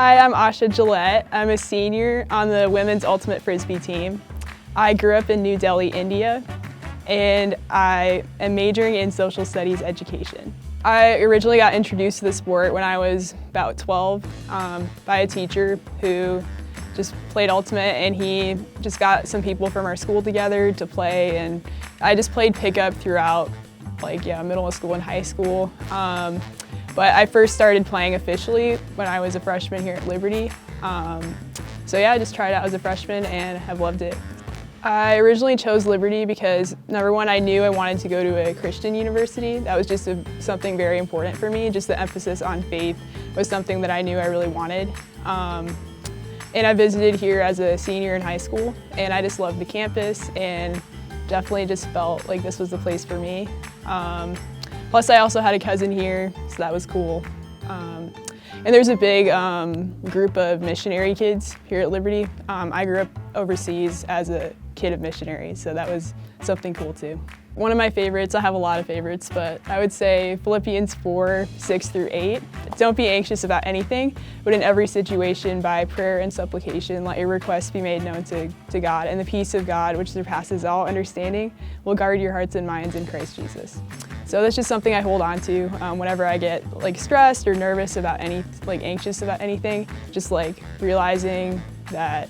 Hi, I'm Asha Gillette. I'm a senior on the women's ultimate frisbee team. I grew up in New Delhi, India, and I am majoring in social studies education. I originally got introduced to the sport when I was about 12 by a teacher who just played ultimate, and he just got some people from our school together to play, and I just played pickup throughout middle school and high school. But I first started playing officially when I was a freshman here at Liberty. So yeah, I just tried out as a freshman and have loved it. I originally chose Liberty because, number one, I knew I wanted to go to a Christian university. That was just something very important for me. Just the emphasis on faith was something that I knew I really wanted. And I visited here as a senior in high school, and I just loved the campus and definitely just felt like this was the place for me. Plus, I also had a cousin here, so that was cool. And there's a big group of missionary kids here at Liberty. I grew up overseas as a kid of missionaries, so that was something cool too. One of my favorites, I have a lot of favorites, but I would say Philippians 4:6-8. Don't be anxious about anything, but in every situation, by prayer and supplication, let your requests be made known to God, and the peace of God, which surpasses all understanding, will guard your hearts and minds in Christ Jesus. So that's just something I hold on to whenever I get stressed or nervous about anxious about anything. Just realizing that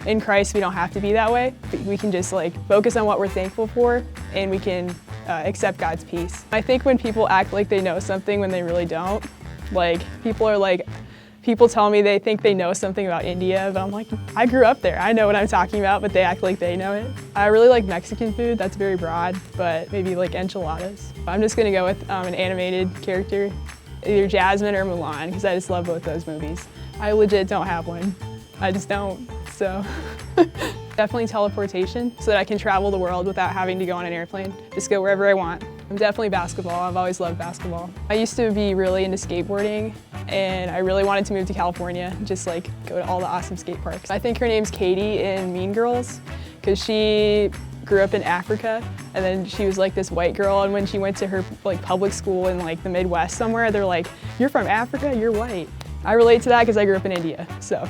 in Christ we don't have to be that way. We can just focus on what we're thankful for, and we can accept God's peace. I think when people act like they know something when they really don't, people tell me they think they know something about India, but I'm like, I grew up there. I know what I'm talking about, but they act like they know it. I really like Mexican food. That's very broad, but maybe enchiladas. I'm just gonna go with an animated character, either Jasmine or Mulan, because I just love both those movies. I legit don't have one. I just don't, so. Definitely teleportation, so that I can travel the world without having to go on an airplane. Just go wherever I want. I'm definitely basketball. I've always loved basketball. I used to be really into skateboarding, and I really wanted to move to California, just go to all the awesome skate parks. I think her name's Katie in Mean Girls, because she grew up in Africa, and then she was this white girl, and when she went to her public school in the Midwest somewhere, they're like, you're from Africa, you're white. I relate to that because I grew up in India, so.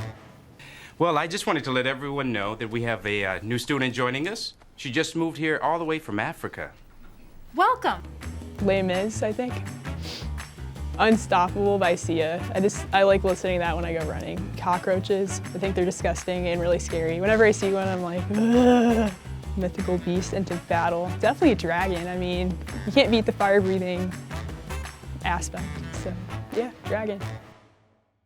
Well, I just wanted to let everyone know that we have a new student joining us. She just moved here all the way from Africa. Welcome. Les Mis, I think. Unstoppable by Sia. I like listening to that when I go running. Cockroaches, I think they're disgusting and really scary. Whenever I see one, I'm like, ugh. Mythical beast into battle. Definitely a dragon. I mean, you can't beat the fire-breathing aspect, so yeah, dragon.